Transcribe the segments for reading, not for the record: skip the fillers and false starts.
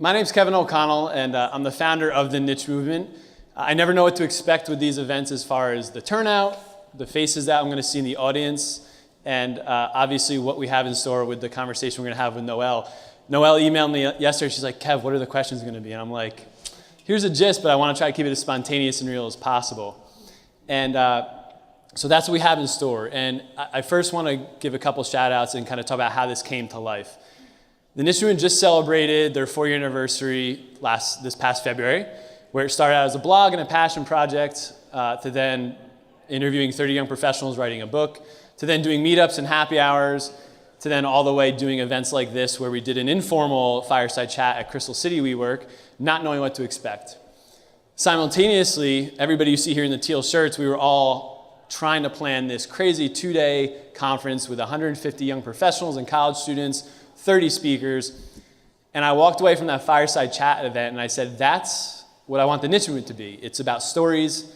My name's Kevin O'Connell, and I'm the founder of the Niche Movement. I never know what to expect with these events as far as the turnout, the faces that I'm going to see in the audience, and obviously what we have in store with the conversation we're going to have with Noelle. Noelle emailed me yesterday. She's like, Kev, what are the questions going to be? And I'm like, here's a gist, but I want to try to keep it as spontaneous and real as possible. And so that's what we have in store. And I first want to give a couple shout outs and kind of talk about how this came to life. The Niche Movement just celebrated their 4-year anniversary this past February, where it started out as a blog and a passion project, to then interviewing 30 young professionals, writing a book, to then doing meetups and happy hours, to then all the way doing events like this where we did an informal fireside chat at Crystal City WeWork, not knowing what to expect. Simultaneously, everybody you see here in the teal shirts, we were all trying to plan this crazy 2-day conference with 150 young professionals and college students, 30 speakers, and I walked away from that fireside chat event and I said, that's what I want the Niche Movement to be. It's about stories,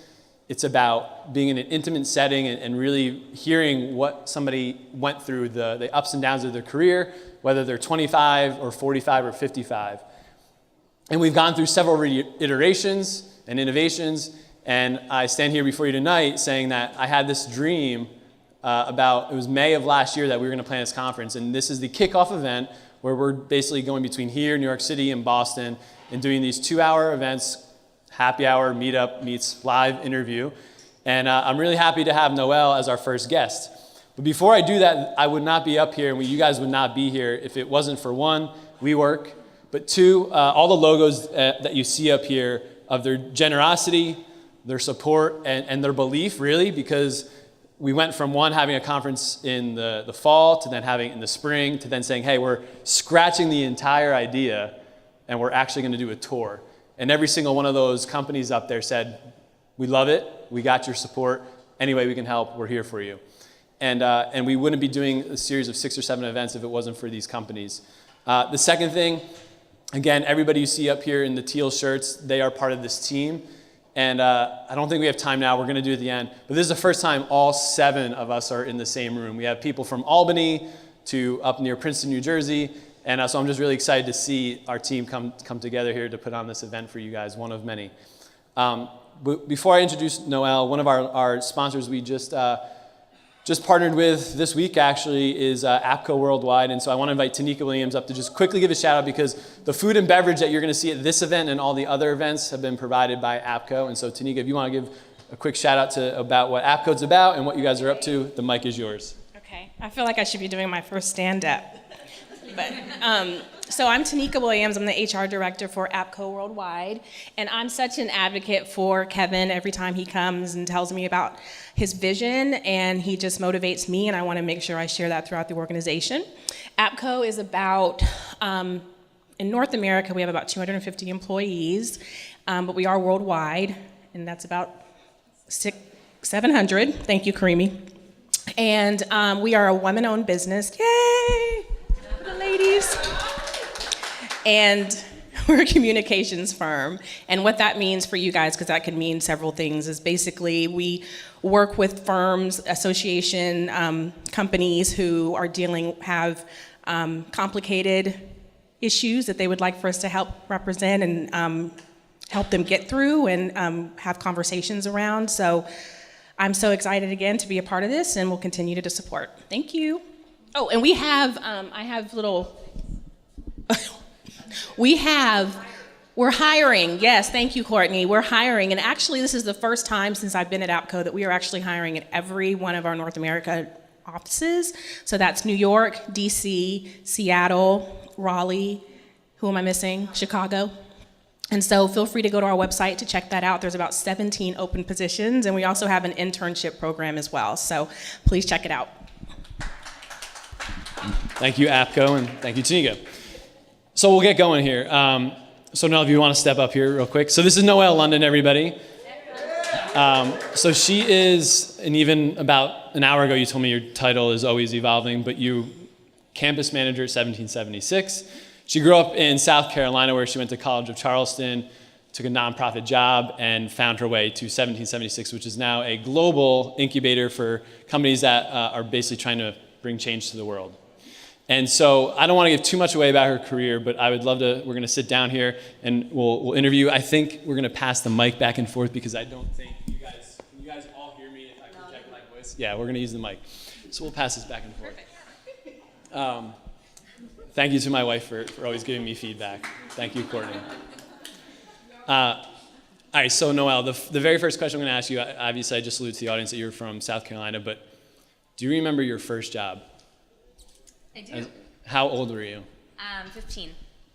it's about being in an intimate setting and really hearing what somebody went through, the ups and downs of their career, whether they're 25 or 45 or 55. And we've gone through several iterations and innovations, and I stand here before you tonight saying that I had this dream it was May of last year that we were going to plan this conference, and this is the kickoff event where we're basically going between here, New York City, and Boston, and doing these 2-hour events, happy hour, meetup, meets live interview, and I'm really happy to have Noelle as our first guest. But before I do that, I would not be up here, and you guys would not be here if it wasn't for one, WeWork, but two, all the logos that you see up here of their generosity, their support, and their belief, really, because we went from one having a conference in the fall to then having it in the spring to then saying, hey, we're scratching the entire idea and we're actually going to do a tour. And every single one of those companies up there said, we love it, we got your support, any way we can help, we're here for you. And we wouldn't be doing a series of 6 or 7 events if it wasn't for these companies. The second thing, again, everybody you see up here in the teal shirts, they are part of this team. And I don't think we have time now. We're going to do it at the end. But this is the first time all 7 of us are in the same room. We have people from Albany to up near Princeton, New Jersey. And so I'm just really excited to see our team come together here to put on this event for you guys, one of many. But before I introduce Noelle, one of our sponsors we just partnered with this week, actually, is APCO Worldwide. And so I want to invite Tanika Williams up to just quickly give a shout out because the food and beverage that you're going to see at this event and all the other events have been provided by APCO. And so Tanika, if you want to give a quick shout out about what APCO's about and what you guys are up to, the mic is yours. Okay. I feel like I should be doing my first stand-up. But so I'm Tanika Williams. I'm the HR director for APCO Worldwide, and I'm such an advocate for Kevin every time he comes and tells me about his vision, and he just motivates me, and I want to make sure I share that throughout the organization. APCO is about, in North America, we have about 250 employees, but we are worldwide, and that's about 700. Thank you, Karimi. And we are a women-owned business. Yay! The ladies. And we're a communications firm. And what that means for you guys, because that could mean several things, is basically we work with firms, association, companies who are have complicated issues that they would like for us to help represent and help them get through and have conversations around. So I'm so excited again to be a part of this, and we'll continue to support. Thank you. Oh, and we have, we're hiring. Yes, thank you, Courtney. We're hiring, and actually this is the first time since I've been at APCO that we are actually hiring at every one of our North America offices. So that's New York, DC, Seattle, Raleigh, who am I missing? Chicago. And so feel free to go to our website to check that out. There's about 17 open positions, and we also have an internship program as well. So please check it out. Thank you, APCO, and thank you, Tanika. So we'll get going here. So Noelle, if you want to step up here real quick. So this is Noelle London, everybody. So she is, and even about an hour ago you told me your title is always evolving, but you campus manager at 1776. She grew up in South Carolina where she went to College of Charleston, took a nonprofit job, and found her way to 1776, which is now a global incubator for companies that are basically trying to bring change to the world. And so I don't want to give too much away about her career, but I would love to, we're going to sit down here and we'll interview. I think we're going to pass the mic back and forth because I don't think you guys all hear me if I project my voice? Yeah, we're going to use the mic. So we'll pass this back and forth. Thank you to my wife for always giving me feedback. Thank you, Courtney. All right, so Noelle, the very first question I'm going to ask you, obviously I just alluded to the audience that you're from South Carolina, but do you remember your first job? I do. How old were you? 15.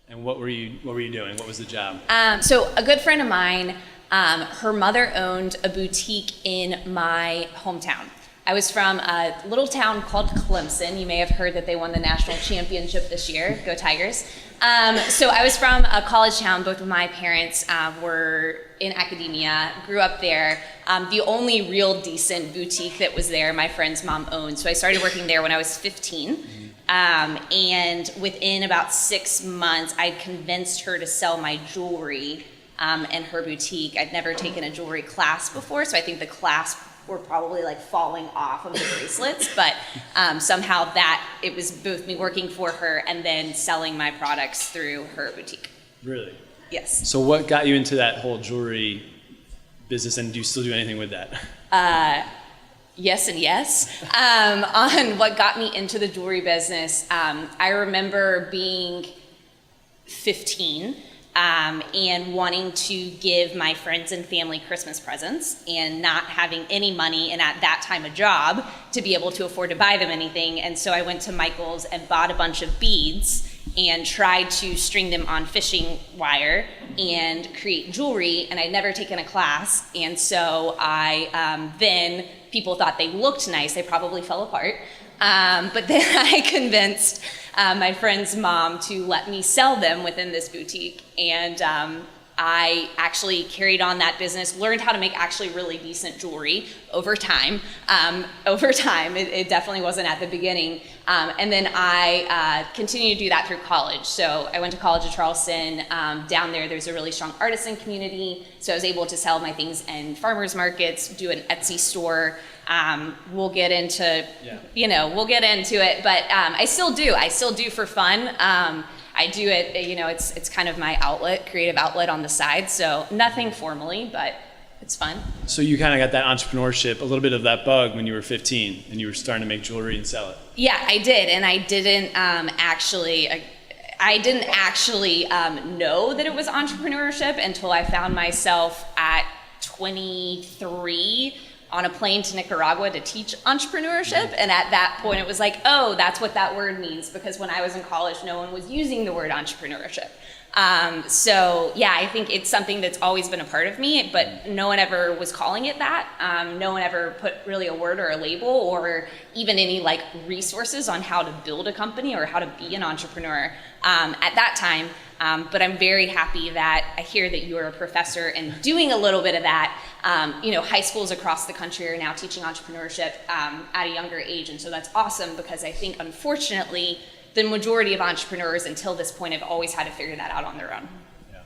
And what were you doing? What was the job? So a good friend of mine, her mother owned a boutique in my hometown. I was from a little town called Clemson. You may have heard that they won the national championship this year. Go Tigers. So I was from a college town. Both of my parents were in academia, grew up there. The only real decent boutique that was there, my friend's mom owned. So I started working there when I was 15. And within about 6 months, I'd convinced her to sell my jewelry in her boutique. I'd never taken a jewelry class before, so I think the clasps were probably like falling off of the bracelets, but somehow that it was both me working for her and then selling my products through her boutique. Really? Yes. So what got you into that whole jewelry business, and do you still do anything with that? Yes and yes. On what got me into the jewelry business, I remember being 15 and wanting to give my friends and family Christmas presents and not having any money and at that time a job to be able to afford to buy them anything. And so I went to Michael's and bought a bunch of beads and tried to string them on fishing wire and create jewelry, and I'd never taken a class. And so I then, people thought they looked nice, they probably fell apart. But then I convinced my friend's mom to let me sell them within this boutique, and I actually carried on that business, learned how to make actually really decent jewelry over time. It definitely wasn't at the beginning. And then I continued to do that through college. So I went to college at Charleston. Down there's a really strong artisan community. So I was able to sell my things in farmers markets, do an Etsy store. We'll get into it, but I still do for fun. I do it, it's kind of my outlet, creative outlet on the side, so nothing formally, but it's fun. So you kind of got that entrepreneurship, a little bit of that bug when you were 15 and you were starting to make jewelry and sell it. Yeah, I did, and I didn't actually know that it was entrepreneurship until I found myself at 23 on a plane to Nicaragua to teach entrepreneurship. And at that point, it was like, oh, that's what that word means. Because when I was in college, no one was using the word entrepreneurship. So yeah, I think it's something that's always been a part of me, but no one ever was calling it that. No one ever put really a word or a label or even any like resources on how to build a company or how to be an entrepreneur at that time. But I'm very happy that I hear that you're a professor and doing a little bit of that. High schools across the country are now teaching entrepreneurship at a younger age, and so that's awesome because I think, unfortunately, the majority of entrepreneurs until this point have always had to figure that out on their own. Yeah.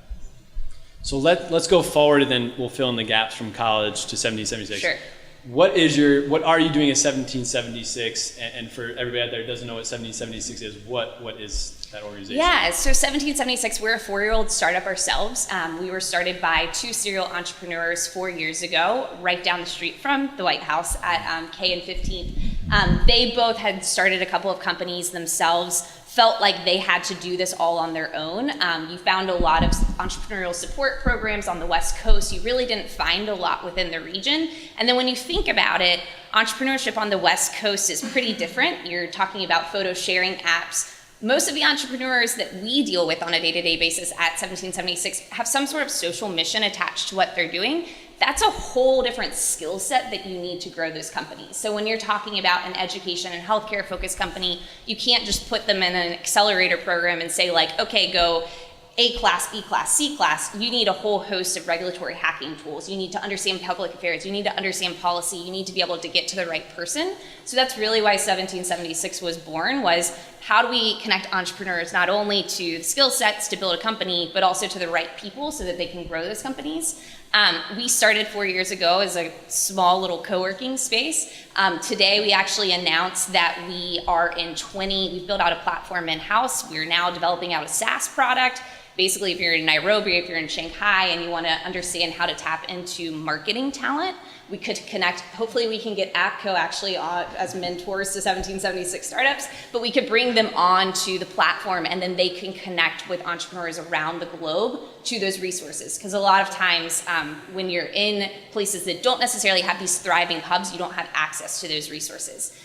So let's go forward, and then we'll fill in the gaps from college to 1776. Sure. What are you doing at 1776? And for everybody out there who doesn't know what 1776 is, what is that organization? Yeah, so 1776, we're a 4-year-old startup ourselves. We were started by 2 serial entrepreneurs 4 years ago, right down the street from the White House at K and 15th. They both had started a couple of companies themselves, felt like they had to do this all on their own. You found a lot of entrepreneurial support programs on the West Coast. You really didn't find a lot within the region. And then when you think about it, entrepreneurship on the West Coast is pretty different. You're talking about photo sharing apps. Most of the entrepreneurs that we deal with on a day-to-day basis at 1776 have some sort of social mission attached to what they're doing. That's a whole different skill set that you need to grow those companies. So when you're talking about an education and healthcare focused company, you can't just put them in an accelerator program and say like, okay, go A class, B class, C class. You need a whole host of regulatory hacking tools. You need to understand public affairs. You need to understand policy. You need to be able to get to the right person. So that's really why 1776 was born, was how do we connect entrepreneurs not only to the skill sets to build a company, but also to the right people so that they can grow those companies. We started 4 years ago as a small little co-working space. Today we actually announced that we've built out a platform in-house. We're now developing out a SaaS product. Basically, if you're in Nairobi, if you're in Shanghai, and you want to understand how to tap into marketing talent, we could connect. Hopefully, we can get APCO actually on, as mentors to 1776 startups, but we could bring them on to the platform, and then they can connect with entrepreneurs around the globe to those resources. Because a lot of times, when you're in places that don't necessarily have these thriving hubs, you don't have access to those resources.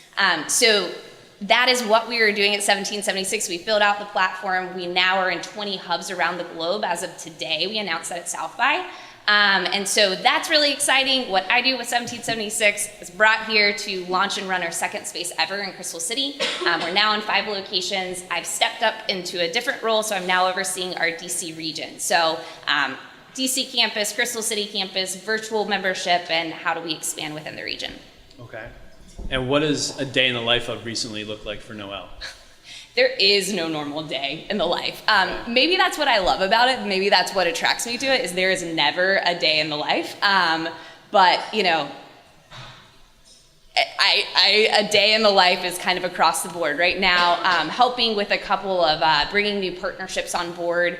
So that is what we were doing at 1776. We filled out the platform. We now are in 20 hubs around the globe as of today. We announced that at South by. And so that's really exciting. What I do with 1776 is brought here to launch and run our second space ever in Crystal City. We're now in 5 locations. I've stepped up into a different role, so I'm now overseeing our DC region. So DC campus, Crystal City campus, virtual membership, and how do we expand within the region. Okay. And what does a day in the life of recently look like for Noelle? There is no normal day in the life. Maybe that's what I love about it. Maybe that's what attracts me to it, is there is never a day in the life. But, you know, a day in the life is kind of across the board. Right now, helping with a couple of bringing new partnerships on board,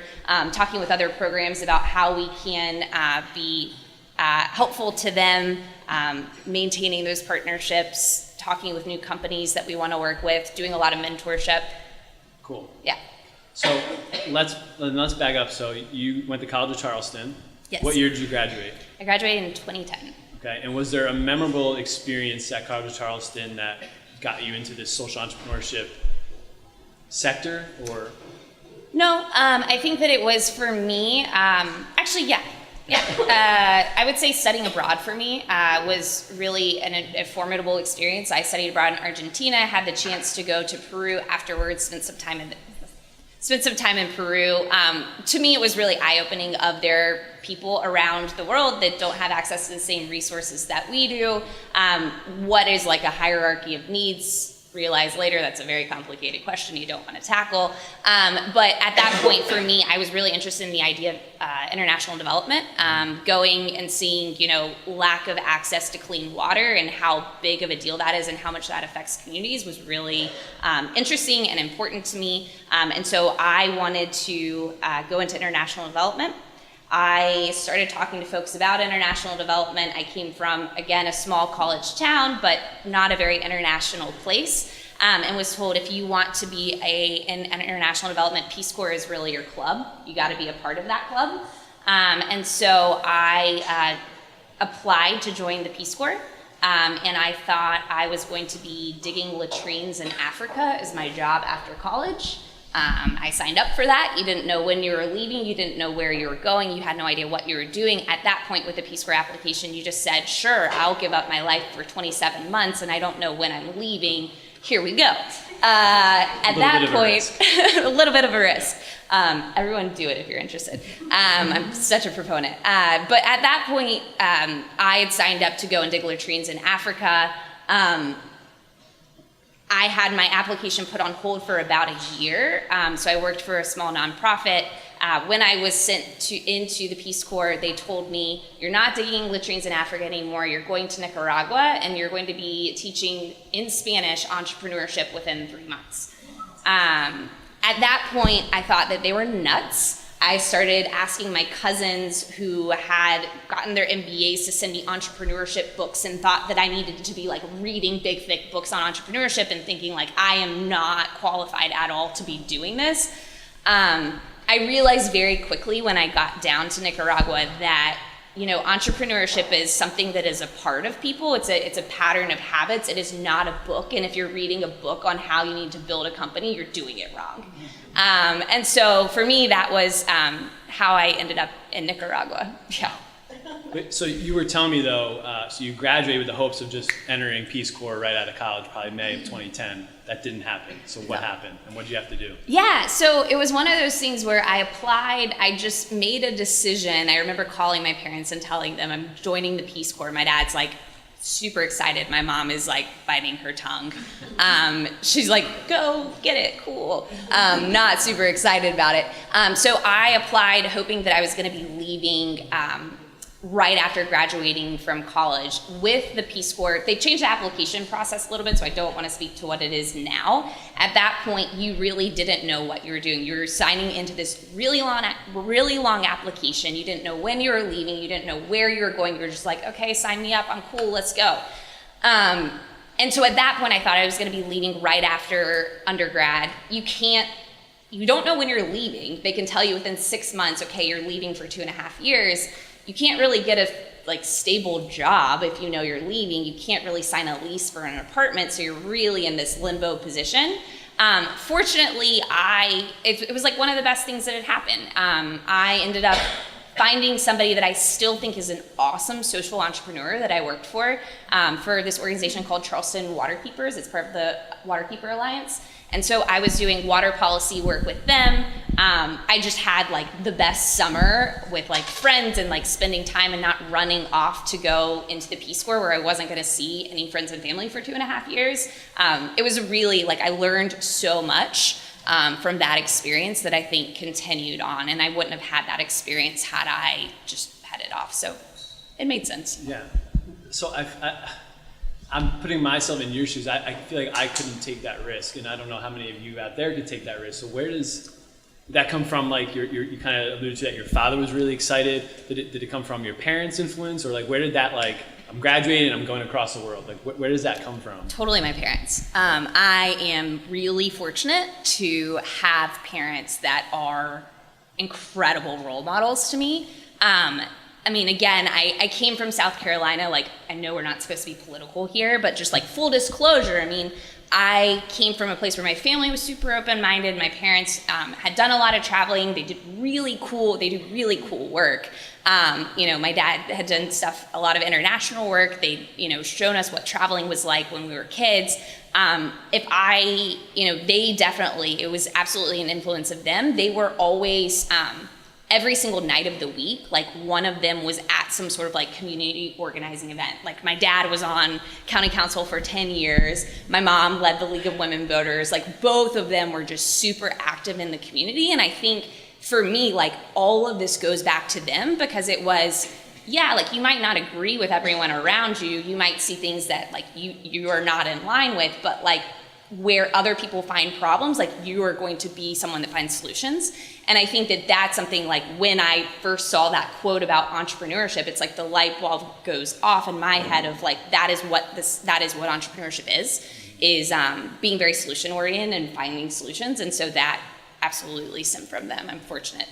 talking with other programs about how we can be helpful to them, maintaining those partnerships, talking with new companies that we want to work with, doing a lot of mentorship. Cool. Yeah. So let's back up. So you went to College of Charleston. Yes. What year did you graduate? I graduated in 2010. Okay. And was there a memorable experience at College of Charleston that got you into this social entrepreneurship sector, or? No, I think that it was for me, actually, yeah. I would say studying abroad for me was really a formidable experience. I studied abroad in Argentina, had the chance to go to Peru afterwards, spent some time in Peru. To me, it was really eye-opening of their people around the world that don't have access to the same resources that we do. What is like a hierarchy of needs? Realize later that's a very complicated question you don't want to tackle. But at that point for me, I was really interested in the idea of international development, going and seeing, you know, lack of access to clean water and how big of a deal that is and how much that affects communities was really interesting and important to me. And so I wanted to go into international development. I started talking to folks about international development. I came from, again, a small college town, but not a very international place, and was told if you want to be an international development, Peace Corps is really your club. You got to be a part of that club. And so I applied to join the Peace Corps, and I thought I was going to be digging latrines in Africa as my job after college. I signed up for that. You didn't know when you were leaving. You didn't know where you were going. You had no idea what you were doing. At that point with the Peace Corps application, you just said, sure, I'll give up my life for 27 months and I don't know when I'm leaving. Here we go. At that point, a little bit of a risk. Everyone do it if you're interested. I'm such a proponent. But at that point, I had signed up to go and dig latrines in Africa. I had my application put on hold for about a year, so I worked for a small nonprofit. When I was sent into the Peace Corps, they told me, you're not digging latrines in Africa anymore, you're going to Nicaragua, and you're going to be teaching in Spanish entrepreneurship within 3 months. At that point, I thought that they were nuts. I started asking my cousins who had gotten their MBAs to send me entrepreneurship books and thought that I needed to be like reading big, thick books on entrepreneurship and thinking like, I am not qualified at all to be doing this. I realized very quickly when I got down to Nicaragua that, you know, entrepreneurship is something that is a part of people. It's a pattern of habits. It is not a book. And if you're reading a book on how you need to build a company, you're doing it wrong. And so for me, that was how I ended up in Nicaragua. Yeah. So you were telling me though, so you graduated with the hopes of just entering Peace Corps right out of college, probably May of 2010. That didn't happen. So what happened and what did you have to do? Yeah, so it was one of those things where I applied, I just made a decision. I remember calling my parents and telling them I'm joining the Peace Corps. My dad's like super excited. My mom is like biting her tongue. She's like, go get it, cool. Not super excited about it. So I applied hoping that I was gonna be leaving right after graduating from college with the Peace Corps. They changed the application process a little bit, so I don't want to speak to what it is now. At that point, you really didn't know what you were doing. You were signing into this really long application. You didn't know when you were leaving. You didn't know where you were going. You were just like, okay, sign me up. I'm cool. Let's go. And so at that point, I thought I was going to be leaving right after undergrad. You don't know when you're leaving. They can tell you within 6 months, okay, you're leaving for 2.5 years. You can't really get a stable job if you know you're leaving. You can't really sign a lease for an apartment, so you're really in this limbo position. Fortunately, it was like one of the best things that had happened. I ended up finding somebody that I still think is an awesome social entrepreneur that I worked for this organization called Charleston Waterkeepers. It's part of the Waterkeeper Alliance. And so I was doing water policy work with them. I just had like the best summer with like friends and like spending time and not running off to go into the Peace Corps where I wasn't gonna see any friends and family for 2.5 years. It was really like, I learned so much from that experience that I think continued on, and I wouldn't have had that experience had I just headed off. So it made sense. Yeah. So I'm putting myself in your shoes. I feel like I couldn't take that risk, and I don't know how many of you out there could take that risk. So where does that come from? Like you kind of alluded to that your father was really excited. Did it come from your parents' influence, or like where did that like I'm graduating and I'm going across the world? Like where does that come from? Totally my parents. I am really fortunate to have parents that are incredible role models to me. I mean, again, I came from South Carolina. Like, I know we're not supposed to be political here, but just like full disclosure, I mean, I came from a place where my family was super open-minded. My parents had done a lot of traveling. They do really cool work. My dad had done a lot of international work. They'd, shown us what traveling was like when we were kids. They definitely, it was absolutely an influence of them. They were always, every single night of the week, like one of them was at some sort of like community organizing event. Like my dad was on county council for 10 years. My mom led the League of Women Voters. Like both of them were just super active in the community. And I think for me, like all of this goes back to them because it was, like you might not agree with everyone around you. You might see things that like you are not in line with, but like where other people find problems, like you are going to be someone that finds solutions. And I think that that's something like when I first saw that quote about entrepreneurship, it's like the light bulb goes off in my head of like, that is what entrepreneurship is being very solution oriented and finding solutions. And so that absolutely stemmed from them. I'm fortunate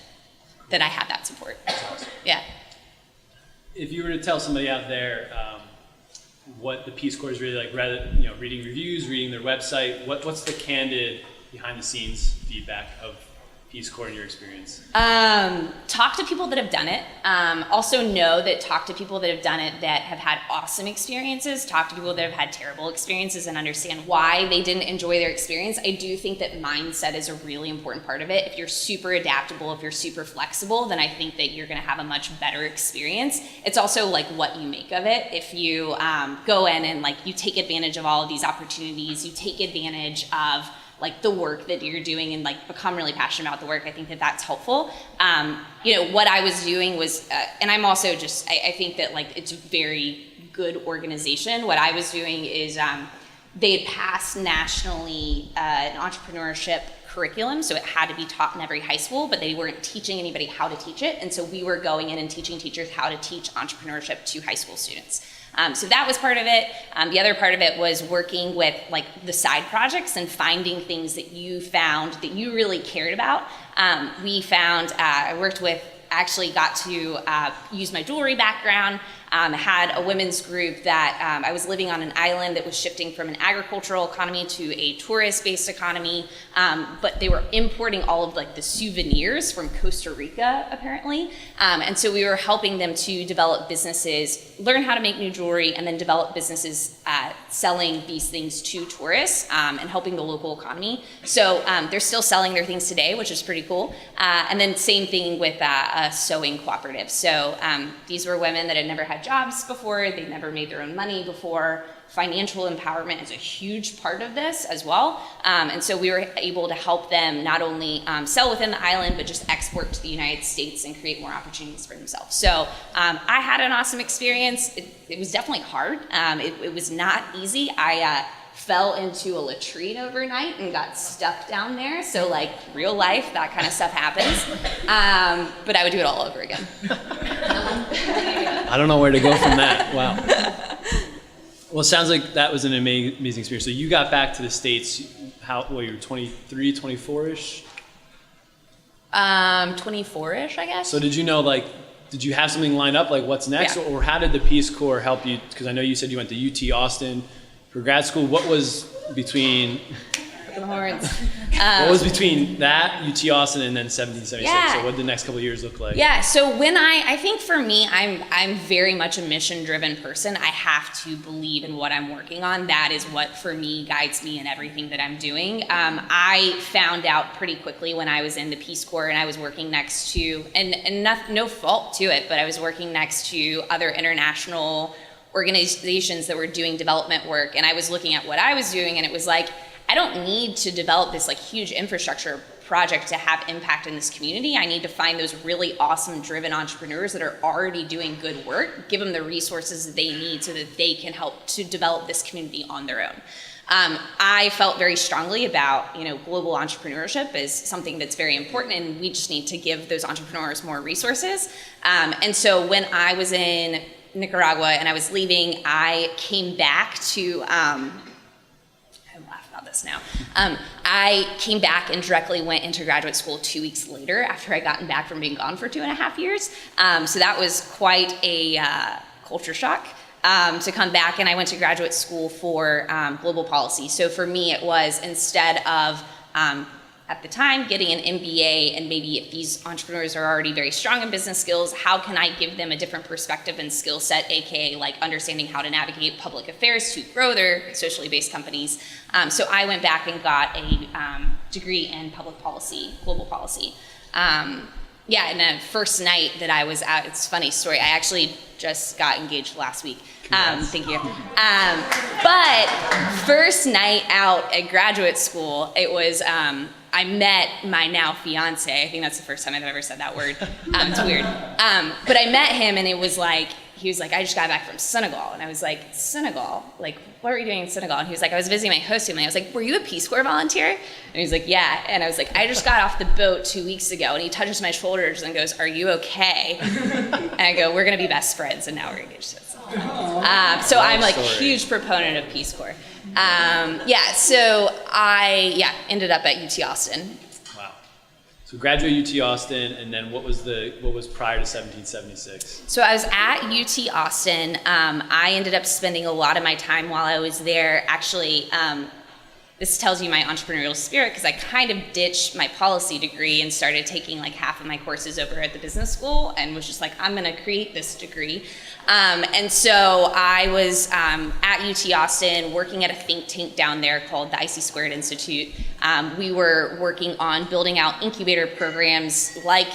that I had that support. Yeah. If you were to tell somebody out there, what the Peace Corps is really like, rather reading reviews, reading their website, what's the candid behind the scenes feedback of Peace Corps in your experience? Talk to people that have done it. Also know that talk to people that have done it that have had awesome experiences. Talk to people that have had terrible experiences and understand why they didn't enjoy their experience. I do think that mindset is a really important part of it. If you're super adaptable, if you're super flexible, then I think that you're going to have a much better experience. It's also like what you make of it. If you go in and like you take advantage of all of these opportunities, you take advantage of like the work that you're doing and like become really passionate about the work, I think that that's helpful. What I was doing was, and I'm also just, I think that like it's a very good organization. What I was doing is they had passed nationally an entrepreneurship curriculum, so it had to be taught in every high school, but they weren't teaching anybody how to teach it. And so we were going in and teaching teachers how to teach entrepreneurship to high school students. So that was part of it. The other part of it was working with like the side projects and finding things that you found that you really cared about. Actually got to use my jewelry background, had a women's group that I was living on an island that was shifting from an agricultural economy to a tourist-based economy, but they were importing all of like the souvenirs from Costa Rica apparently, and so we were helping them to develop businesses, learn how to make new jewelry, and then develop businesses selling these things to tourists and helping the local economy. So they're still selling their things today, which is pretty cool. And then same thing with a sewing cooperative. So these were women that had never had jobs before, they'd never made their own money before, financial empowerment is a huge part of this as well. And so we were able to help them not only sell within the island, but just export to the United States and create more opportunities for themselves. So I had an awesome experience. It was definitely hard. It was not easy. I fell into a latrine overnight and got stuck down there. So like real life, that kind of stuff happens. But I would do it all over again. I don't know where to go from that. Wow. Well, it sounds like that was an amazing experience. So you got back to the States, you were 23, 24-ish? 24-ish, I guess. So did you know, did you have something lined up, like what's next? Yeah. Or how did the Peace Corps help you? Because I know you said you went to UT Austin for grad school. What was between... The horns. What was between that, UT Austin, and then 1776? Yeah. So what did the next couple of years look like? Yeah, so when I think for me, I'm very much a mission-driven person. I have to believe in what I'm working on. That is what, for me, guides me in everything that I'm doing. I found out pretty quickly when I was in the Peace Corps and I was working next to, and no fault to it, but I was working next to other international organizations that were doing development work, and I was looking at what I was doing, and it was like, I don't need to develop this like huge infrastructure project to have impact in this community. I need to find those really awesome driven entrepreneurs that are already doing good work, give them the resources that they need so that they can help to develop this community on their own. I felt very strongly about, global entrepreneurship is something that's very important, and we just need to give those entrepreneurs more resources. And so when I was in Nicaragua and I was leaving, I came back to, this now. I came back and directly went into graduate school 2 weeks later after I'd gotten back from being gone for 2.5 years. So that was quite a culture shock to come back, and I went to graduate school for global policy. So for me, it was instead of at the time getting an MBA, and maybe if these entrepreneurs are already very strong in business skills, how can I give them a different perspective and skill set, aka like understanding how to navigate public affairs to grow their socially based companies. So I went back and got a degree in public policy, global policy. And the first night that I was out, it's a funny story, I actually just got engaged last week. Thank you. But first night out at graduate school, it was, I met my now fiance. I think that's the first time I've ever said that word. It's weird. But I met him, and it was like, he was like, I just got back from Senegal. And I was like, Senegal? Like, what were you doing in Senegal? And he was like, I was visiting my host family. I was like, were you a Peace Corps volunteer? And he was like, yeah. And I was like, I just got off the boat 2 weeks ago. And he touches my shoulders and goes, are you okay? And I go, we're going to be best friends. And now we're engaged. So I'm like a huge proponent of Peace Corps. So I ended up at UT Austin. Wow. So graduate UT Austin, and then what was prior to 1776? So I was at UT Austin. I ended up spending a lot of my time while I was there. Actually, this tells you my entrepreneurial spirit, because I kind of ditched my policy degree and started taking like half of my courses over at the business school, and was just like, I'm going to create this degree. And so I was at UT Austin working at a think tank down there called the IC Squared Institute. We were working on building out incubator programs like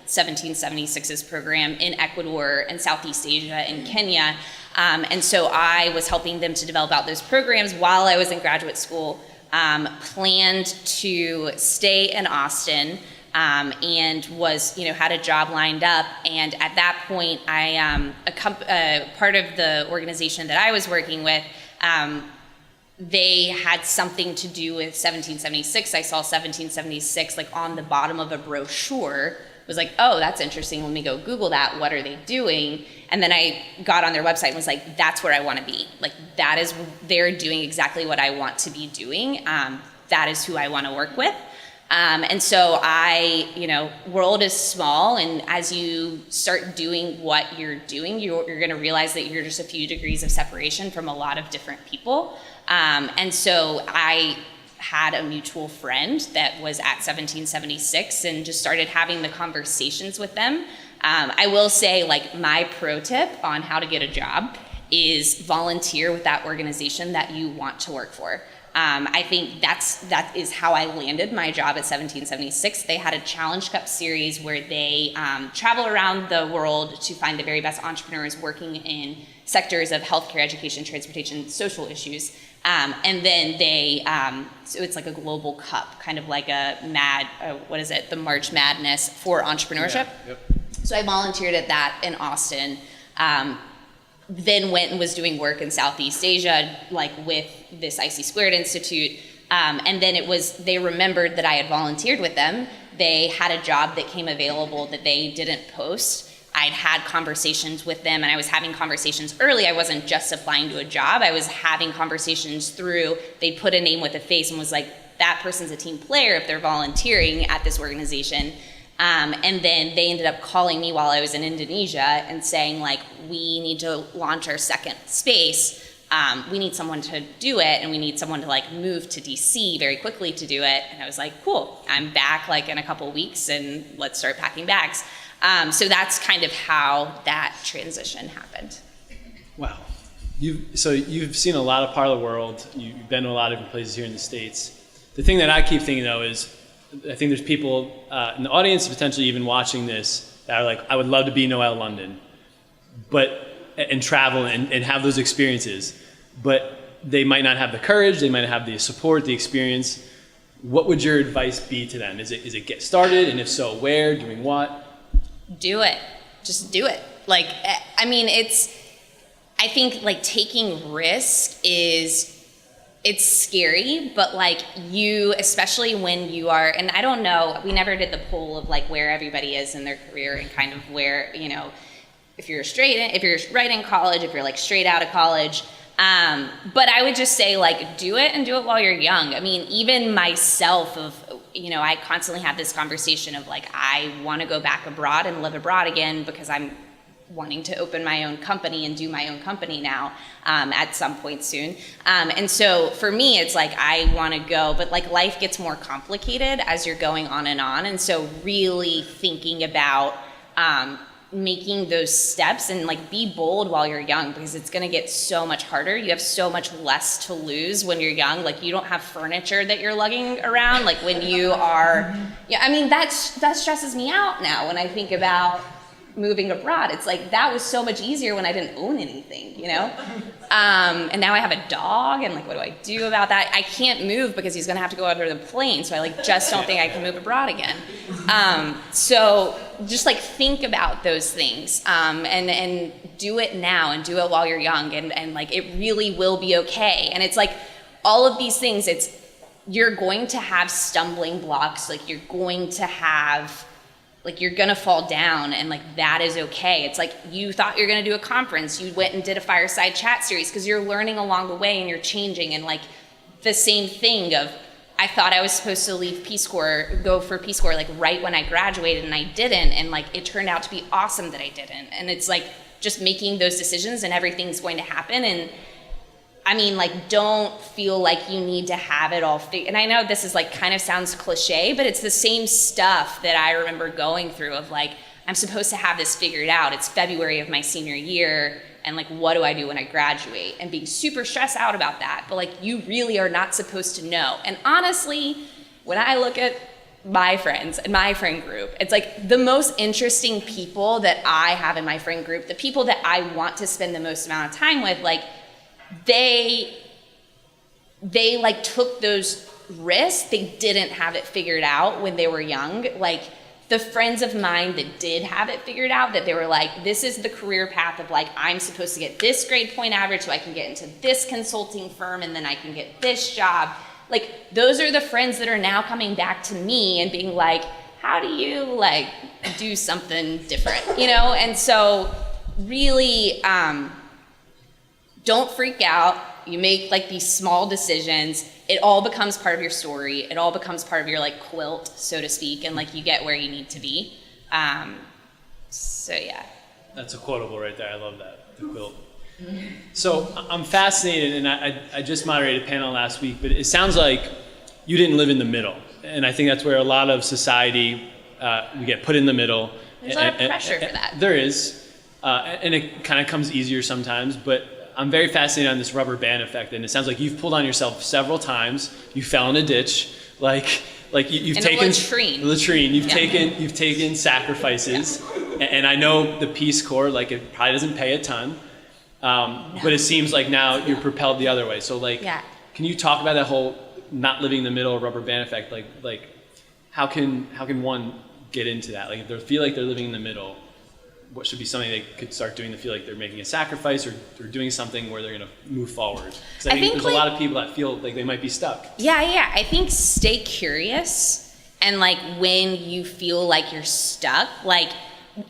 1776's program in Ecuador and Southeast Asia and Kenya. And so I was helping them to develop out those programs while I was in graduate school. Planned to stay in Austin, and was, had a job lined up. And at that point, I, part of the organization that I was working with, they had something to do with 1776. I saw 1776 like on the bottom of a brochure. Was like, oh, that's interesting. Let me go Google that. What are they doing? And then I got on their website and was like, that's where I want to be. Like, that is, they're doing exactly what I want to be doing. That is who I want to work with. And so world is small, and as you start doing what you're doing, you're going to realize that you're just a few degrees of separation from a lot of different people. And so I had a mutual friend that was at 1776 and just started having the conversations with them. I will say, like, my pro tip on how to get a job is volunteer with that organization that you want to work for. I think that is how I landed my job at 1776. They had a Challenge Cup series where they travel around the world to find the very best entrepreneurs working in sectors of healthcare, education, transportation, social issues. And then they, so it's like a global cup, kind of like a the March Madness for entrepreneurship. Yeah. Yep. So I volunteered at that in Austin. Then went and was doing work in Southeast Asia, like with this IC Squared Institute. And then they remembered that I had volunteered with them. They had a job that came available that they didn't post. I'd had conversations with them, and I was having conversations early. I wasn't just applying to a job. I was having conversations through, they put a name with a face and was like, that person's a team player if they're volunteering at this organization. And then they ended up calling me while I was in Indonesia and saying, like, we need to launch our second space. We need someone to do it, and we need someone to like move to DC very quickly to do it. And I was like, cool, I'm back like in a couple weeks, and let's start packing bags. So that's kind of how that transition happened. Wow. You've seen a lot of part of the world. You've been to a lot of different places here in the States. The thing that I keep thinking though is, I think there's people in the audience, potentially even watching this, that are like, I would love to be Noel London, and travel and have those experiences, but they might not have the courage, they might not have the support, the experience. What would your advice be to them? Is it get started, and if so, where, doing what? Do it. Just do it. Like, I mean, I think like taking risk it's scary, but like especially when you are, and I don't know, we never did the poll of like where everybody is in their career and kind of where, if you're right in college, if you're like straight out of college. But I would just say like, do it, and do it while you're young. I mean, even myself I constantly have this conversation of like, I want to go back abroad and live abroad again because I'm wanting to open my own company and do my own company now at some point soon. And so for me, it's like, I want to go, but like life gets more complicated as you're going on. And so really thinking about making those steps and like be bold while you're young, because it's going to get so much harder. You have so much less to lose when you're young. Like you don't have furniture that you're lugging around. Like when you are, I mean, that stresses me out now when I think about moving abroad. It's like, that was so much easier when I didn't own anything, and now I have a dog, and like, what do I do about that? I can't move because he's gonna have to go under the plane, so I like just don't think I can move abroad again. So just like think about those things, and do it now, and do it while you're young, and like it really will be okay. And it's like all of these things, you're going to have stumbling blocks, like you're going to have, like you're gonna fall down, and like that is okay. It's like you thought you're gonna do a conference, you went and did a fireside chat series because you're learning along the way and you're changing. And like the same thing of, I thought I was supposed to leave Peace Corps, go for Peace Corps like right when I graduated, and I didn't, and like it turned out to be awesome that I didn't. And it's like just making those decisions, and everything's going to happen. And I mean, like, don't feel like you need to have it all figured. And I know this is like kind of sounds cliche, but it's the same stuff that I remember going through of like, I'm supposed to have this figured out. It's February of my senior year, and like, what do I do when I graduate? And being super stressed out about that. But like, you really are not supposed to know. And honestly, when I look at my friends and my friend group, it's like the most interesting people that I have in my friend group, the people that I want to spend the most amount of time with, like, they like took those risks. They didn't have it figured out when they were young. Like the friends of mine that did have it figured out, that they were like, this is the career path of like, I'm supposed to get this grade point average so I can get into this consulting firm, and then I can get this job. Like those are the friends that are now coming back to me and being like, how do you like do something different, And so really, don't freak out. You make like these small decisions. It all becomes part of your story. It all becomes part of your like quilt, so to speak, and like you get where you need to be. So yeah. That's a quotable right there. I love that, the quilt. So I'm fascinated, and I just moderated a panel last week, but it sounds like you didn't live in the middle. And I think that's where a lot of society, we get put in the middle. There's a lot of pressure for that. There is, and it kind of comes easier sometimes, but I'm very fascinated on this rubber band effect, and it sounds like you've pulled on yourself several times. You fell in a ditch, like you've in taken a latrine. You've taken sacrifices, and I know the Peace Corps, like it probably doesn't pay a ton, But it seems like now you're propelled the other way. So like, Yeah. can you talk about that whole not living in the middle rubber band effect? Like how can one get into that? Like if they feel like they're living in the middle, what should be something they could start doing to feel like they're making a sacrifice or doing something where they're going to move forward? Because I think there's a lot of people that feel like they might be stuck. Yeah. I think stay curious, and like when you feel like you're stuck, like,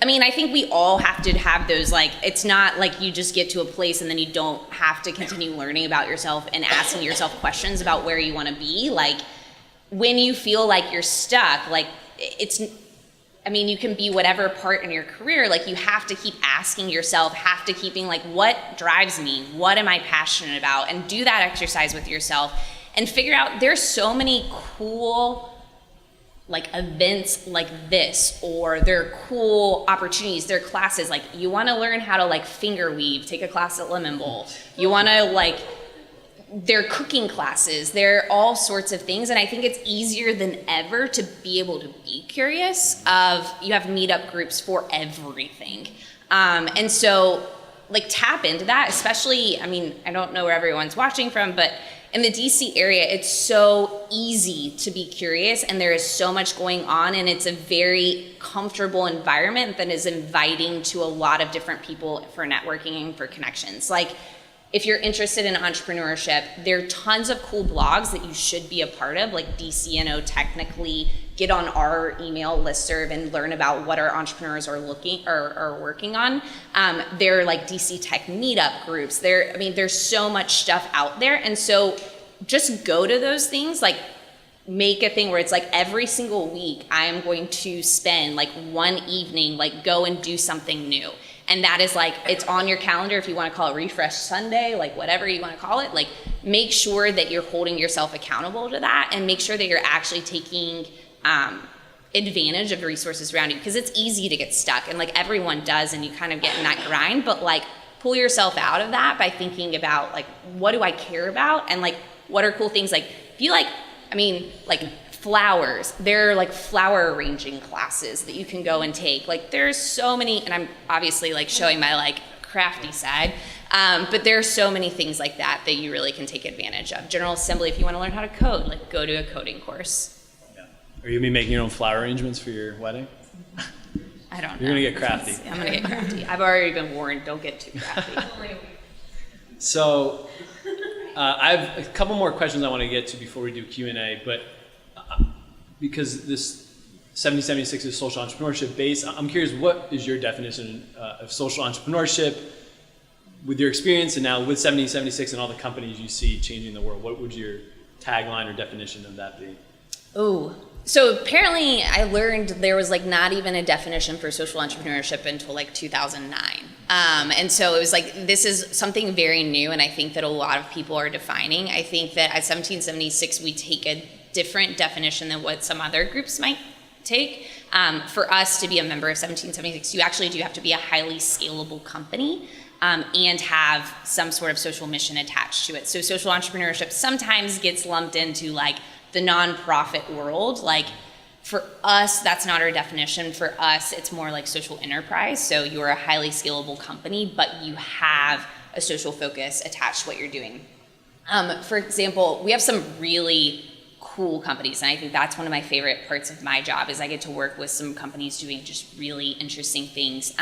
I mean, I think we all have to have those, like, it's not like you just get to a place and then you don't have to continue learning about yourself and asking yourself questions about where you want to be. Like, when you feel like you're stuck, like, I mean, you can be whatever part in your career, like, you have to keep asking yourself, keeping, like, what drives me? What am I passionate about? And do that exercise with yourself and figure out there's so many cool, like, events like this, or there are cool opportunities, there are classes, like, you want to learn how to, like, finger weave, take a class at Lemon Bowl. You want to, like, there are cooking classes, there are all sorts of things, and I think it's easier than ever to be able to be curious you have meetup groups for everything. And so, like, tap into that, especially, I mean, I don't know where everyone's watching from, but in the DC area, it's so easy to be curious, and there is so much going on, and it's a very comfortable environment that is inviting to a lot of different people for networking and for connections. Like, if you're interested in entrepreneurship, there are tons of cool blogs that you should be a part of, like DCNO Technically. Get on our email listserv and learn about what our entrepreneurs are working on. There are like DC Tech meetup groups. There's so much stuff out there. And so just go to those things, like make a thing where it's like every single week I am going to spend like one evening, like go and do something new. And that is like, it's on your calendar if you want to call it Refresh Sunday, like whatever you want to call it. Like, make sure that you're holding yourself accountable to that, and make sure that you're actually taking advantage of the resources around you, because it's easy to get stuck, and like everyone does, and you kind of get in that grind. But like, pull yourself out of that by thinking about like, what do I care about, and like, what are cool things? Like, if you like, I mean, like flowers, there are like flower arranging classes that you can go and take. Like, there's so many, and I'm obviously like showing my like crafty side, but there are so many things like that that you really can take advantage of. General Assembly, if you want to learn how to code, like go to a coding course. Yeah. Are you gonna be making your own flower arrangements for your wedding? I don't know. You're gonna get crafty. I'm gonna get crafty. I've already been warned, don't get too crafty. So I have a couple more questions I want to get to before we do Q&A, but because this 1776 is social entrepreneurship based, I'm curious, what is your definition of social entrepreneurship with your experience, and now with 1776 and all the companies you see changing the world? What would your tagline or definition of that be? Oh, so apparently I learned there was like not even a definition for social entrepreneurship until like 2009. And so it was like, this is something very new, and I think that a lot of people are defining. I think that at 1776 we take a different definition than what some other groups might take. For us to be a member of 1776, you actually do have to be a highly scalable company and have some sort of social mission attached to it. So social entrepreneurship sometimes gets lumped into like the nonprofit world. Like, for us, that's not our definition. For us, it's more like social enterprise. So you're a highly scalable company, but you have a social focus attached to what you're doing. For example, we have some really cool companies, and I think that's one of my favorite parts of my job, is I get to work with some companies doing just really interesting things.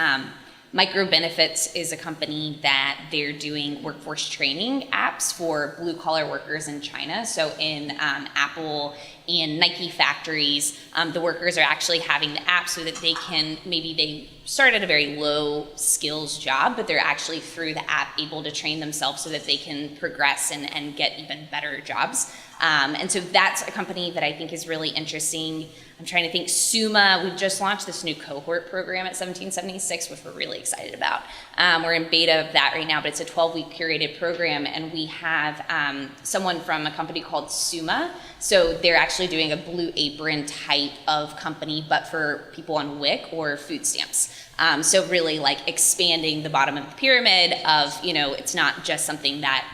Micro Benefits is a company that they're doing workforce training apps for blue collar workers in China. So in Apple and Nike factories, the workers are actually having the app so that they can, maybe they start at a very low skills job, but they're actually through the app able to train themselves so that they can progress and get even better jobs. And so that's a company that I think is really interesting. I'm trying to think. Summa, we just launched this new cohort program at 1776, which we're really excited about. We're in beta of that right now, but it's a 12-week curated program, and we have someone from a company called Summa. So they're actually doing a Blue Apron type of company, but for people on WIC or food stamps. So really like expanding the bottom of the pyramid of, it's not just something that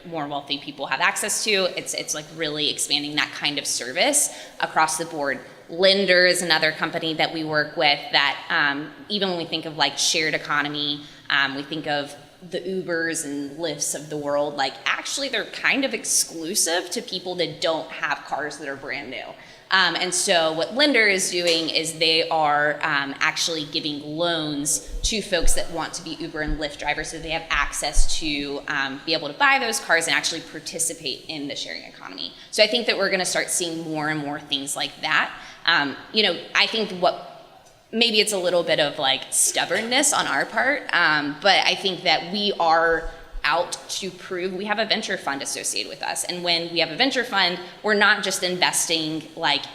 more wealthy people have access to. It's like really expanding that kind of service across the board. Lender is another company that we work with that even when we think of like shared economy, we think of the Ubers and Lyfts of the world, like actually they're kind of exclusive to people that don't have cars that are brand new. And so what Lender is doing is they are actually giving loans to folks that want to be Uber and Lyft drivers so they have access to be able to buy those cars and actually participate in the sharing economy. So I think that we're going to start seeing more and more things like that. I think maybe it's a little bit of like stubbornness on our part, but I think that we are out to prove we have a venture fund associated with us. And when we have a venture fund, we're not just investing like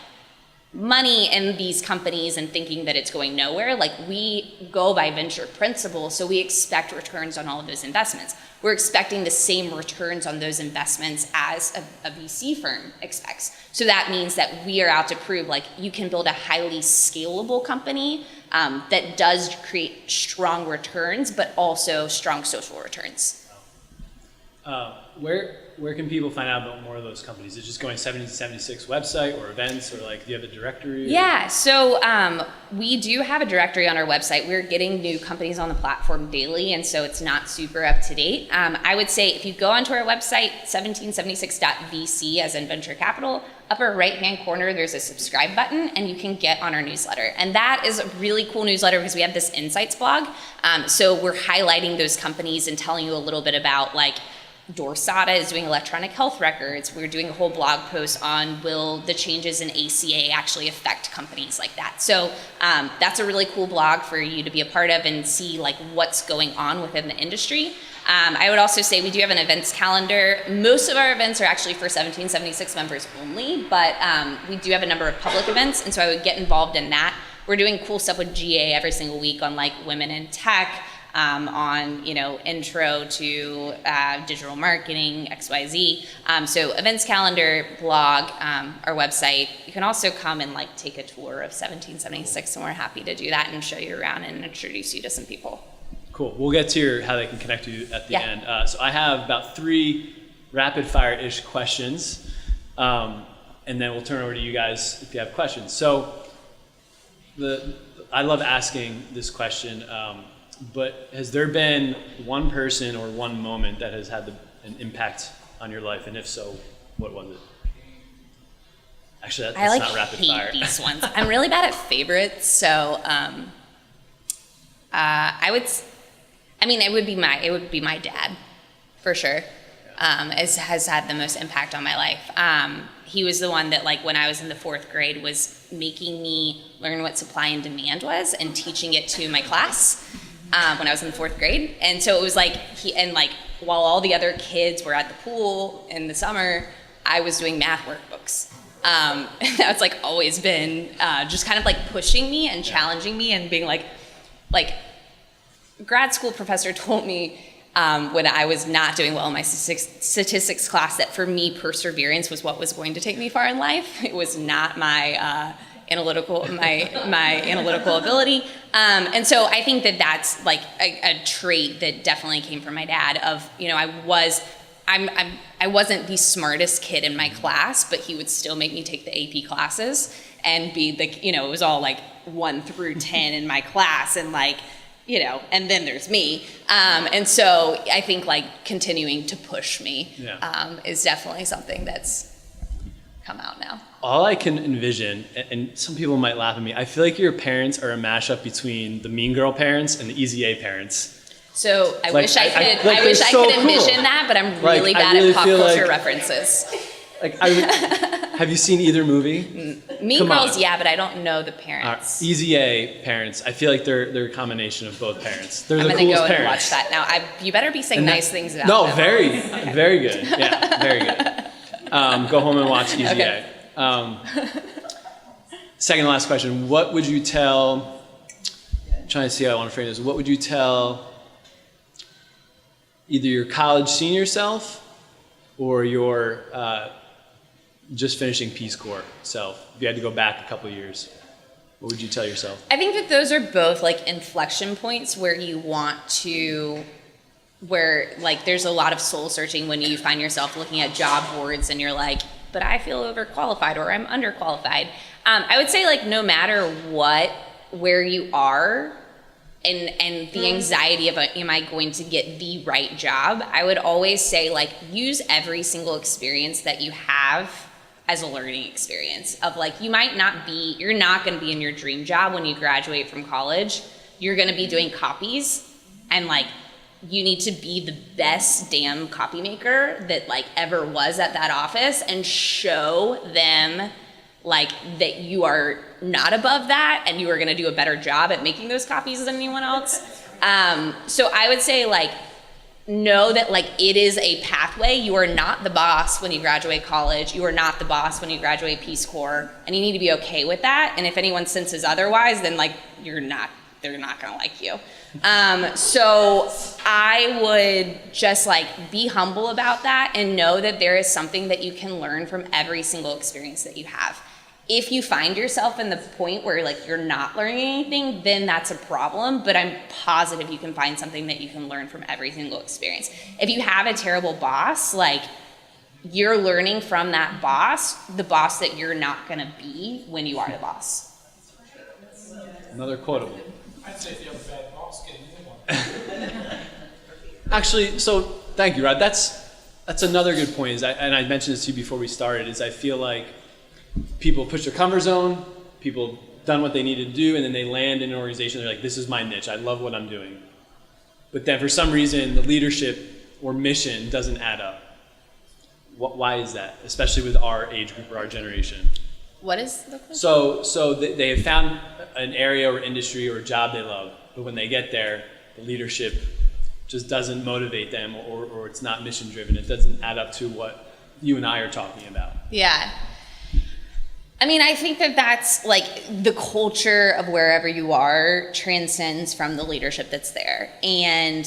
money in these companies and thinking that it's going nowhere. Like we go by venture principle, so we expect returns on all of those investments. We're expecting the same returns on those investments as a VC firm expects. So that means that we are out to prove like you can build a highly scalable company that does create strong returns, but also strong social returns. Where can people find out about more of those companies? Is it just going 1776 website or events, or like do you have a directory? Yeah, so we do have a directory on our website. We're getting new companies on the platform daily, and so it's not super up to date. I would say if you go onto our website, 1776.vc as in venture capital, upper right-hand corner, there's a subscribe button, and you can get on our newsletter. And that is a really cool newsletter because we have this insights blog. So we're highlighting those companies and telling you a little bit about like Dorsata is doing electronic health records. We're doing a whole blog post on will the changes in ACA actually affect companies like that. So that's a really cool blog for you to be a part of and see like what's going on within the industry. I would also say we do have an events calendar. Most of our events are actually for 1776 members only, but we do have a number of public events, and so I would get involved in that. We're doing cool stuff with GA every single week on like women in tech, on intro to digital marketing, XYZ. So events calendar, blog, our website. You can also come and like take a tour of 1776, and we're happy to do that and show you around and introduce you to some people. Cool. We'll get to how they can connect you at the end. So I have about 3 rapid fire-ish questions, and then we'll turn over to you guys if you have questions. So I love asking this question. But has there been one person or one moment that has had an impact on your life? And if so, what was it? Actually, that's not rapid fire. I hate these ones. I'm really bad at favorites, so it would be my dad, for sure. Has had the most impact on my life. He was the one that, like, when I was in the 4th grade, was making me learn what supply and demand was and teaching it to my class. When I was in the 4th grade. And so it was like, while all the other kids were at the pool in the summer, I was doing math workbooks. And that's like always been just kind of like pushing me and challenging me and being like grad school professor told me when I was not doing well in my statistics class that for me, perseverance was what was going to take me far in life. It was not my analytical ability, and so I think that that's like a trait that definitely came from my dad. Of I wasn't the smartest kid in my class, but he would still make me take the AP classes and be it was all like 1 through 10 in my class, and and then there's me, and so I think like continuing to push me is definitely something that's come out now. All I can envision, and some people might laugh at me, I feel like your parents are a mashup between the Mean Girl parents and the Easy A parents. So I wish I could envision that, but I'm really bad at pop culture references. Have you seen either movie? Mean Girls, yeah, but I don't know the parents. Easy A parents, I feel like they're a combination of both parents. They're I'm the gonna coolest go and parents. watch that now. You better be saying nice things about them. Very, very good. Yeah, very good. Go home and watch Easy A. Second to last question. What would you tell, I'm trying to see how I want to frame this. What would you tell either your college senior self or your just finishing Peace Corps self? If you had to go back a couple of years, what would you tell yourself? I think that those are both like inflection points where you want to, where like there's a lot of soul searching when you find yourself looking at job boards and you're like, but I feel overqualified or I'm underqualified. I would say like no matter where you are, and the anxiety of am I going to get the right job, I would always say like use every single experience that you have as a learning experience of like you're not going to be in your dream job when you graduate from college. You're going to be doing copies, and like you need to be the best damn copy maker that like ever was at that office and show them like that you are not above that and you are going to do a better job at making those copies than anyone else. So I would say like know that like it is a pathway. You are not the boss when you graduate college. You are not the boss when you graduate Peace Corps, and you need to be okay with that. And if anyone senses otherwise, then like they're not gonna like you. So I would just like be humble about that and know that there is something that you can learn from every single experience that you have. If you find yourself in the point where like you're not learning anything, then that's a problem, but I'm positive you can find something that you can learn from every single experience. If you have a terrible boss, like you're learning from that boss, the boss that you're not gonna be when you are the boss. Another quotable. I'd say if you have a bad boss, get a new one. Actually, so thank you, Rod. That's another good point. And I mentioned this to you before we started, is I feel like people push their comfort zone, people done what they needed to do, and then they land in an organization, they're like, this is my niche, I love what I'm doing. But then for some reason, the leadership or mission doesn't add up. Why is that? Especially with our age group or our generation. What is the question? So they have found an area or industry or a job they love, but when they get there, the leadership just doesn't motivate them, or it's not mission driven. It doesn't add up to what you and I are talking about. Yeah. I mean, I think that that's like the culture of wherever you are transcends from the leadership that's there. And,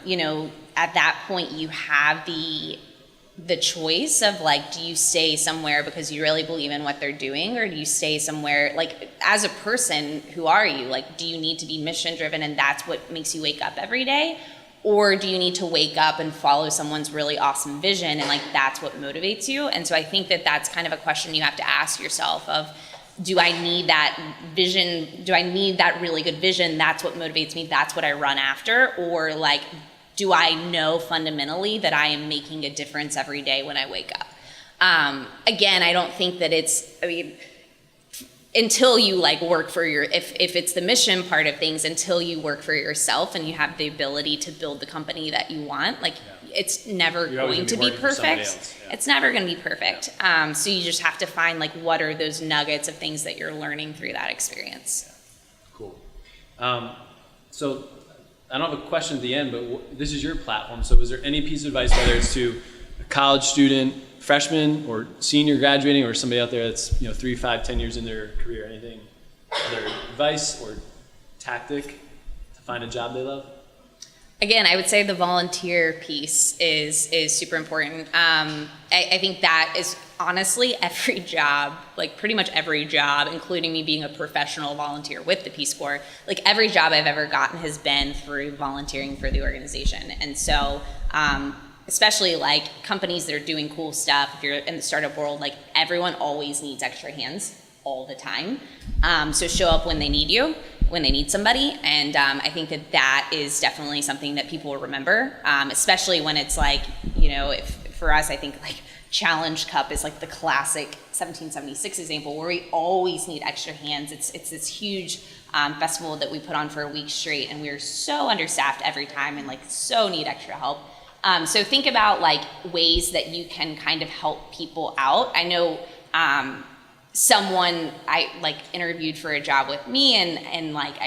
you know, at that point you have the choice of like, do you stay somewhere because you really believe in what they're doing, or do you stay somewhere like as a person, who are you? Like, do you need to be mission driven and that's what makes you wake up every day? Or do you need to wake up and follow someone's really awesome vision and like that's what motivates you? And so I think that that's kind of a question you have to ask yourself of, do I need that vision? Do I need that really good vision? That's what motivates me. That's what I run after. Or like, do I know fundamentally that I am making a difference every day when I wake up? Again, I don't think that until you like work for if it's the mission part of things, until you work for yourself and you have the ability to build the company that you want, like it's never going to be perfect. Yeah. It's never going to be perfect. So you just have to find like what are those nuggets of things that you're learning through that experience. Cool. So I don't have a question at the end, but this is your platform. So is there any piece of advice, whether it's to a college student, freshman or senior graduating, or somebody out there that's 3, 5, 10 years in their career, anything, other advice or tactic to find a job they love? Again, I would say the volunteer piece is super important. I think that is honestly every job, like pretty much every job, including me being a professional volunteer with the Peace Corps, like every job I've ever gotten has been through volunteering for the organization. And so, especially like companies that are doing cool stuff, if you're in the startup world, like everyone always needs extra hands all the time. So show up when they need you, when they need somebody. And I think that is definitely something that people will remember, especially when it's like, if for us, I think like Challenge Cup is like the classic 1776 example where we always need extra hands. It's this huge festival that we put on for a week straight, and we're so understaffed every time and like so need extra help. So think about like ways that you can kind of help people out. I know someone I like interviewed for a job with me, and like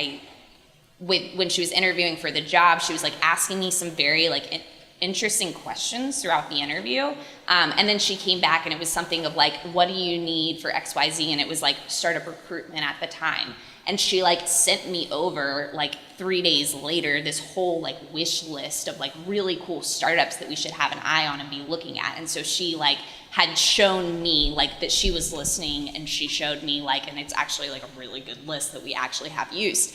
when she was interviewing for the job, she was like asking me some very like interesting questions throughout the interview. And then she came back and it was something of like, what do you need for XYZ? And it was like startup recruitment at the time. And she like sent me over like 3 days later this whole like wish list of like really cool startups that we should have an eye on and be looking at. And so she like had shown me like that she was listening, and she showed me like, and it's actually like a really good list that we actually have used.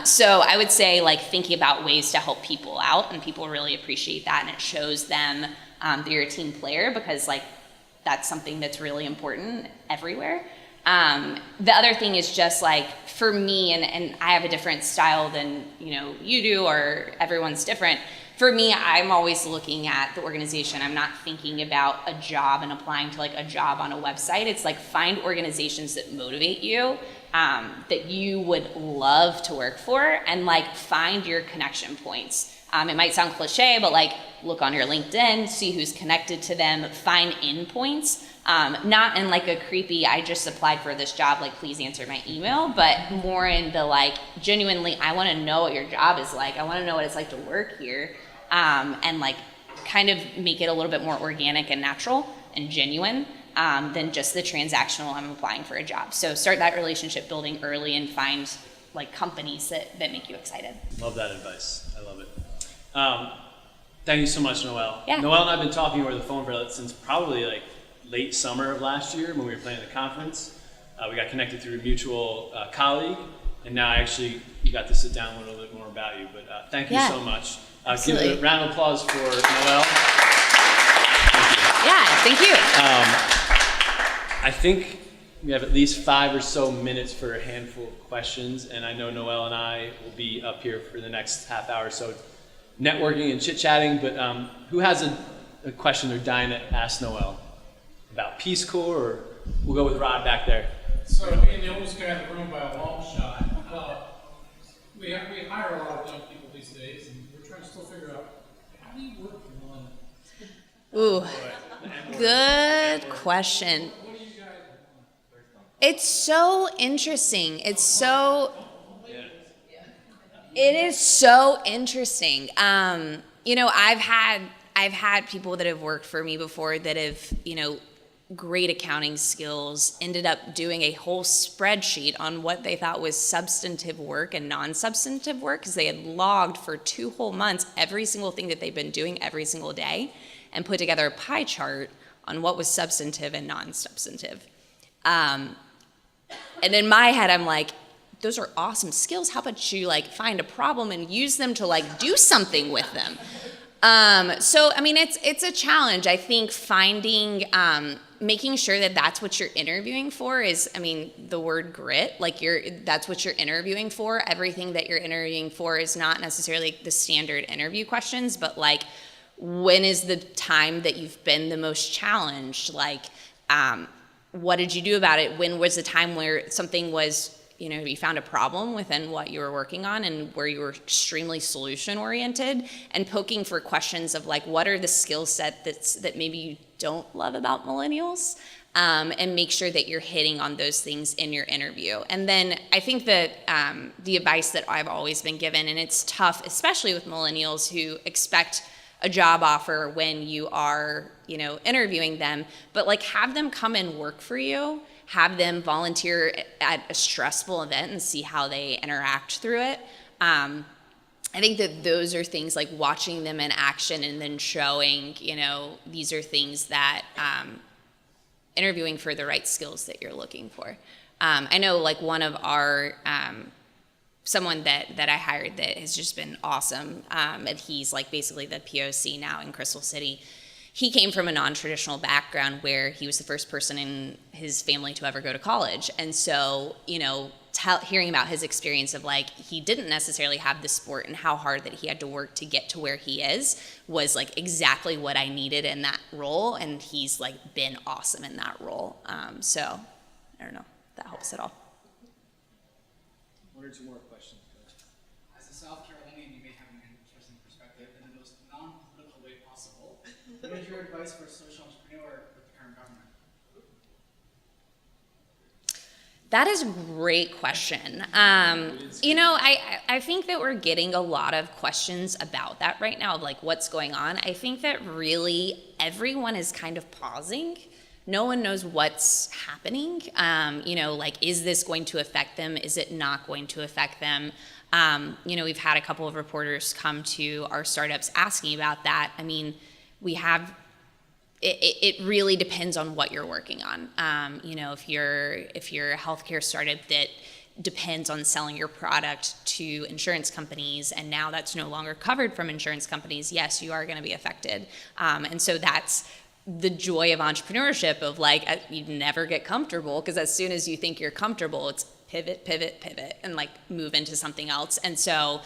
So I would say like thinking about ways to help people out, and people really appreciate that, and it shows them that you're a team player, because like that's something that's really important everywhere. The other thing is just like, for me, and I have a different style than, you do, or everyone's different. For me, I'm always looking at the organization. I'm not thinking about a job and applying to like a job on a website. It's like, find organizations that motivate you, that you would love to work for, and like find your connection points. It might sound cliche, but like, look on your LinkedIn, see who's connected to them, find endpoints. Not in like a creepy, I just applied for this job, like please answer my email, but more in the like, genuinely, I want to know what your job is like. I want to know what it's like to work here, and like kind of make it a little bit more organic and natural and genuine, than just the transactional, I'm applying for a job. So start that relationship building early and find like companies that make you excited. Love that advice. I love it. Thank you so much, Noelle. Yeah. Noelle and I have been talking over the phone since probably like late summer of last year when we were playing at the conference. We got connected through a mutual colleague, and now you got to sit down a little bit more about you. But thank you so much. Give Absolutely. a round of applause for Noelle. Yeah, thank you. I think we have at least 5 or so minutes for a handful of questions, and I know Noelle and I will be up here for the next half hour or so networking and chit-chatting, but who has a question they're dying to ask Noelle about Peace Corps, or we'll go with Rod back there. So being the oldest guy in the room by a long shot, we hire a lot of young people these days, and we're trying to still figure out, how do you work on? Ooh, good question. It's so interesting. It is so interesting. I've had people that have worked for me before that have, great accounting skills, ended up doing a whole spreadsheet on what they thought was substantive work and non-substantive work, because they had logged for 2 whole months every single thing that they've been doing every single day, and put together a pie chart on what was substantive and non-substantive. And in my head, I'm like, those are awesome skills. How about you like find a problem and use them to like do something with them? So I mean, it's a challenge. I think finding, making sure that that's what you're interviewing for is, I mean, the word grit, like that's what you're interviewing for. Everything that you're interviewing for is not necessarily the standard interview questions, but like, when is the time that you've been the most challenged? Like, what did you do about it? When was the time where something was, you found a problem within what you were working on and where you were extremely solution oriented, and poking for questions of like, what are the skill set that maybe you don't love about millennials, and make sure that you're hitting on those things in your interview. And then I think that the advice that I've always been given, and it's tough, especially with millennials who expect a job offer when you are, interviewing them, but like have them come and work for you, have them volunteer at a stressful event and see how they interact through it. I think that those are things like watching them in action and then showing, these are things that interviewing for the right skills that you're looking for. I know like one of our, someone that I hired that has just been awesome, and he's like basically the POC now in Crystal City. He came from a non-traditional background where he was the first person in his family to ever go to college. And so, hearing about his experience of like, he didn't necessarily have the support and how hard that he had to work to get to where he is was like exactly what I needed in that role. And he's like been awesome in that role. So I don't know if that helps at all. 1 or 2 more questions. As a South Carolinian, you may have an interesting perspective in the most non-political way possible. What is your advice for a social entrepreneur with the current government? That is a great question. I think that we're getting a lot of questions about that right now, of like what's going on. I think that really everyone is kind of pausing. No one knows what's happening. Like, is this going to affect them? Is it not going to affect them? We've had a couple of reporters come to our startups asking about that. I mean, it really depends on what you're working on. If you're a healthcare startup that depends on selling your product to insurance companies, and now that's no longer covered from insurance companies, yes, you are going to be affected. And so that's the joy of entrepreneurship of like, you never get comfortable, because as soon as you think you're comfortable, it's pivot, pivot, pivot, and like move into something else. And so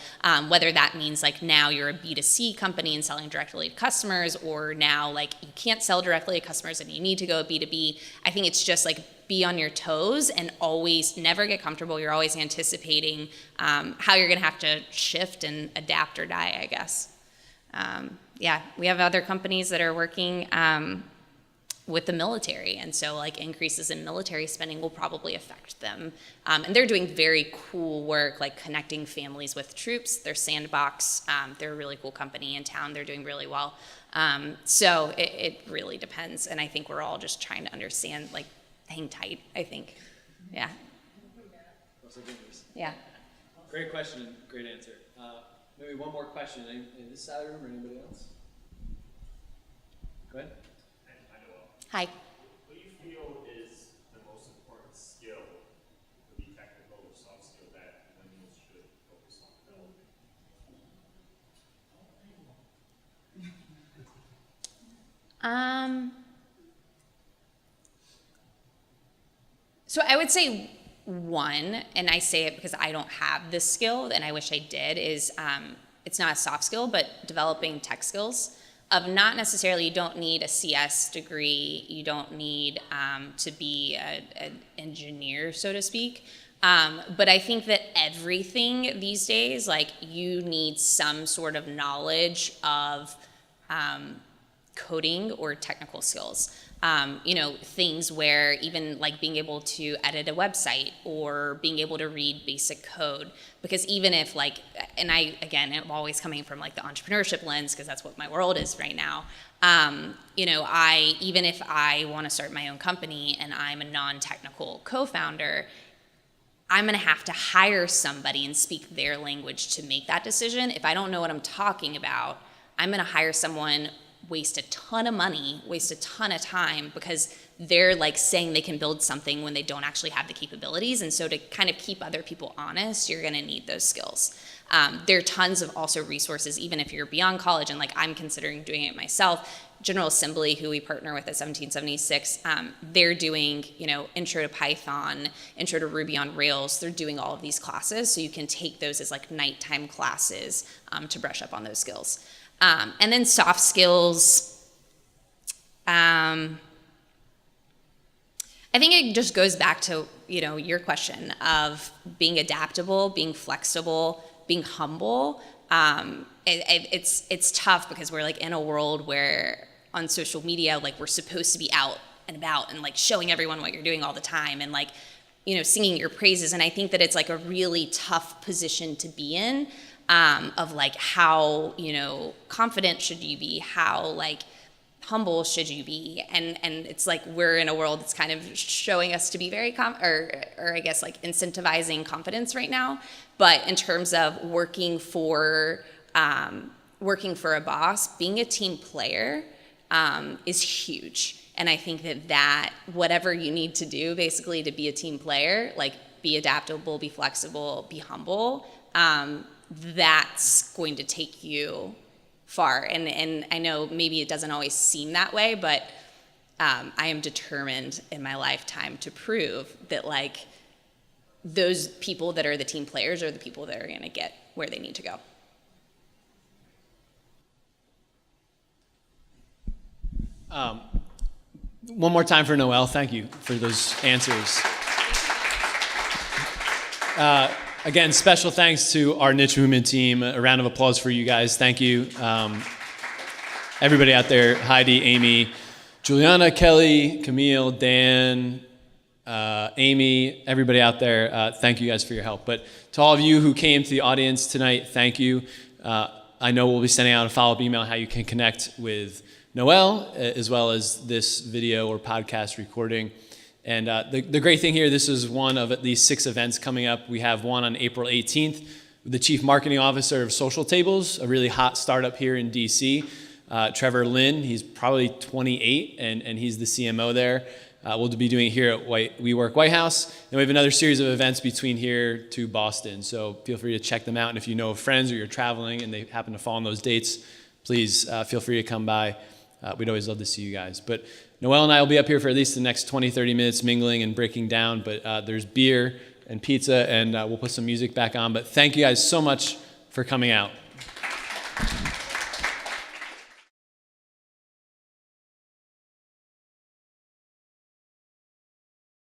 whether that means like now you're a B2C company and selling directly to customers, or now like you can't sell directly to customers and you need to go B2B, I think it's just like be on your toes and always never get comfortable. You're always anticipating how you're gonna have to shift and adapt or die, I guess. Yeah, we have other companies that are working with the military, and so like increases in military spending will probably affect them. And they're doing very cool work, like connecting families with troops. They're Sandbox. They're a really cool company in town. They're doing really well. So it really depends, and I think we're all just trying to understand, like, hang tight, I think. Yeah. Yeah. Great question, great answer. Maybe one more question. In this side of the room or anybody else? Go ahead. Hi. What do you feel is the most important skill, would be technical or soft skill, that millennials should focus on developing? So I would say one, and I say it because I don't have this skill, and I wish I did, is it's not a soft skill, but developing tech skills. Of not necessarily, you don't need a CS degree, you don't need to be an engineer, so to speak. But I think that everything these days, like, you need some sort of knowledge of coding or technical skills. Things where even like being able to edit a website or being able to read basic code. Because even if like, and I'm always coming from like the entrepreneurship lens, because that's what my world is right now. Even if I want to start my own company and I'm a non-technical co-founder, I'm going to have to hire somebody and speak their language to make that decision. If I don't know what I'm talking about, I'm going to hire someone, waste a ton of money, waste a ton of time, because they're like saying they can build something when they don't actually have the capabilities. And so to kind of keep other people honest, you're gonna need those skills. There are tons of also resources, even if you're beyond college, and like I'm considering doing it myself. General Assembly, who we partner with at 1776, they're doing, intro to Python, intro to Ruby on Rails. They're doing all of these classes, so you can take those as like nighttime classes to brush up on those skills. And then soft skills, I think it just goes back to, your question of being adaptable, being flexible, being humble. It's tough because we're like in a world where on social media, like we're supposed to be out and about and like showing everyone what you're doing all the time and like, singing your praises. And I think that it's like a really tough position to be in. Of like how, confident should you be, how like humble should you be, and it's like we're in a world that's kind of showing us to be very or I guess like incentivizing confidence right now. But in terms of working for a boss, being a team player is huge, and I think that whatever you need to do basically to be a team player, like be adaptable, be flexible, be humble. That's going to take you far. And I know maybe it doesn't always seem that way, but I am determined in my lifetime to prove that like those people that are the team players are the people that are going to get where they need to go. One more time for Noelle. Thank you for those answers. Again, special thanks to our Niche Movement team. A round of applause for you guys. Thank you. Everybody out there, Heidi, Amy, Juliana, Kelly, Camille, Dan, Amy, everybody out there, thank you guys for your help. But to all of you who came to the audience tonight, thank you. I know we'll be sending out a follow-up email how you can connect with Noelle, as well as this video or podcast recording. And the great thing here, this is one of at least 6 events coming up. We have one on April 18th with the Chief Marketing Officer of Social Tables, a really hot startup here in DC. Trevor Lynn, he's probably 28, and he's the CMO there. We'll be doing it here at WeWork White House. And we have another series of events between here to Boston. So feel free to check them out. And if you know friends or you're traveling and they happen to fall on those dates, please feel free to come by. we'd always love to see you guys. But Noelle and I will be up here for at least the next 20, 30 minutes mingling and breaking down. But there's beer and pizza, and we'll put some music back on. But thank you guys so much for coming out.